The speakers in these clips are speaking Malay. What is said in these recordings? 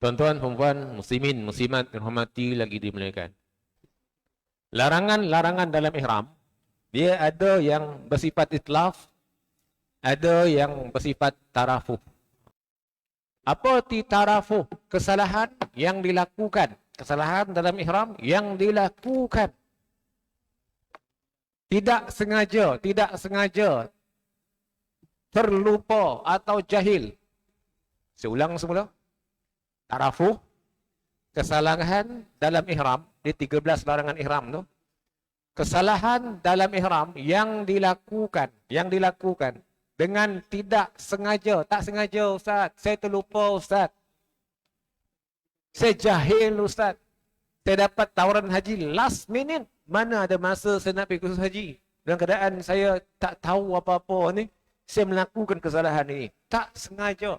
Tuan-tuan, perempuan, muslimin, muslimat, dirahmati lagi dimuliakan. Larangan-larangan dalam ihram, dia ada yang bersifat itlaf, ada yang bersifat tarafuh. Apa ti tarafuh? Kesalahan yang dilakukan. Kesalahan dalam ihram yang dilakukan. Tidak sengaja, terlupa atau jahil. Saya ulang semula. Tarafuh, kesalahan dalam ihram, di 13 larangan ihram tu. Kesalahan dalam ihram yang dilakukan dengan tidak sengaja. Tak sengaja, Ustaz. Saya terlupa, Ustaz. Saya jahil, Ustaz. Saya dapat tawaran haji last minute. Mana ada masa saya nak pergi kursus haji. Dalam keadaan saya tak tahu apa-apa ni. Saya melakukan kesalahan ini. Tak sengaja.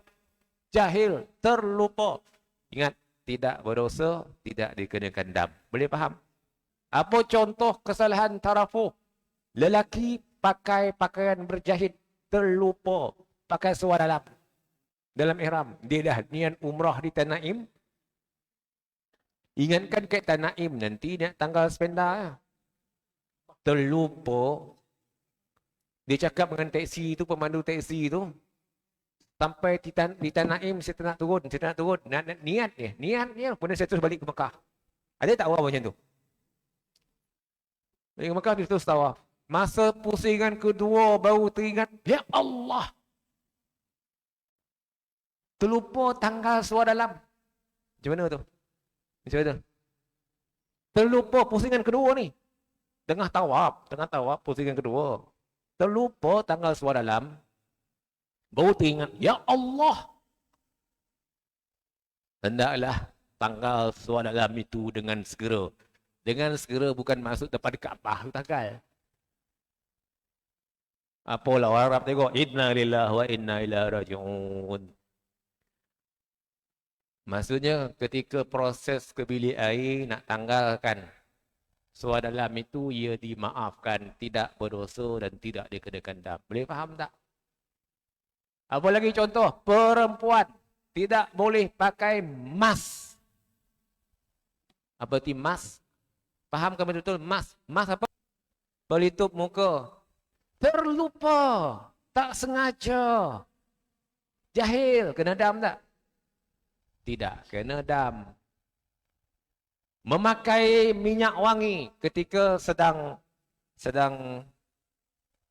Jahil, terlupa. Ingat, tidak berdosa, tidak dikenakan dam. Boleh faham? Apa contoh kesalahan tarafuh? Lelaki pakai pakaian berjahit, terlupa pakai seluar dalam ihram. Dia dah niat umrah di Tanaim. Ingatkan kat Tanaim nanti nak tanggal sependa. Terlupa. Dia cakap dengan teksi tu, pemandu teksi tu. Sampai di Tanaim, saya tak nak turun. Niat dia. Kemudian saya terus balik ke Mekah. Ada tak orang macam tu? Balik ke Mekah, dia terus tawaf. Masa pusingan kedua, baru teringat, ya Allah! Terlupa tanggal suara dalam. Macam mana tu? Macam mana? Terlupa pusingan kedua ni. Tengah tawaf, pusingan kedua. Terlupa tanggal suara dalam. Baru teringat, ya Allah! Hendaklah tanggal suara dalam itu dengan segera. Dengan segera bukan masuk daripada Kaabah tu tanggal. Apalah orang Arab tengok, inna lillahi wa inna ilaihi raji'un. Maksudnya ketika proses ke bilik air nak tanggalkan suara dalam itu, ia dimaafkan, tidak berdosa dan tidak dikenakan dam. Boleh faham tak? Apa lagi contoh? Perempuan tidak boleh pakai mask. Apa itu mask? Faham ke betul-betul? Mask. Mask apa? Pelitup muka. Terlupa. Tak sengaja. Jahil. Kena dam tak? Tidak. Kena dam. Memakai minyak wangi ketika sedang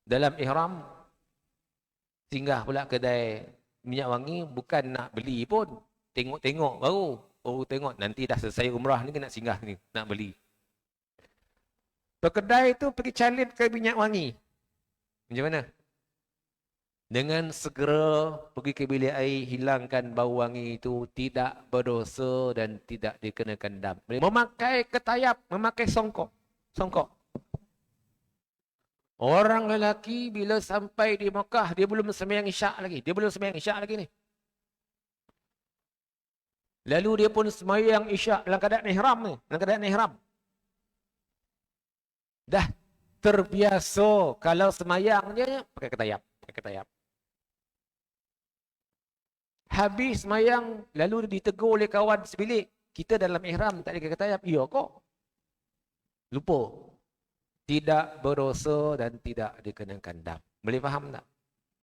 dalam ihram. Singgah pula kedai minyak wangi, bukan nak beli pun. Tengok-tengok baru. Oh tengok, nanti dah selesai umrah ni nak singgah ni, nak beli. Pekedai tu pergi calit ke minyak wangi. Macam mana? Dengan segera pergi ke bilik air, hilangkan bau wangi itu, tidak berdosa dan tidak dikenakan dam. Memakai ketayap, memakai songkok. Orang lelaki bila sampai di Mekah, dia belum sembahyang isyak lagi. Ni. Lalu dia pun sembahyang isyak dalam keadaan ihram. Dah terbiasa kalau sembahyang dia pakai ketayap. Habis sembahyang, lalu ditegur oleh kawan sebilik, kita dalam ihram tak ada ketayap. Iya kok. Lupa. Tidak berdosa dan tidak dikenakan dam. Boleh faham tak?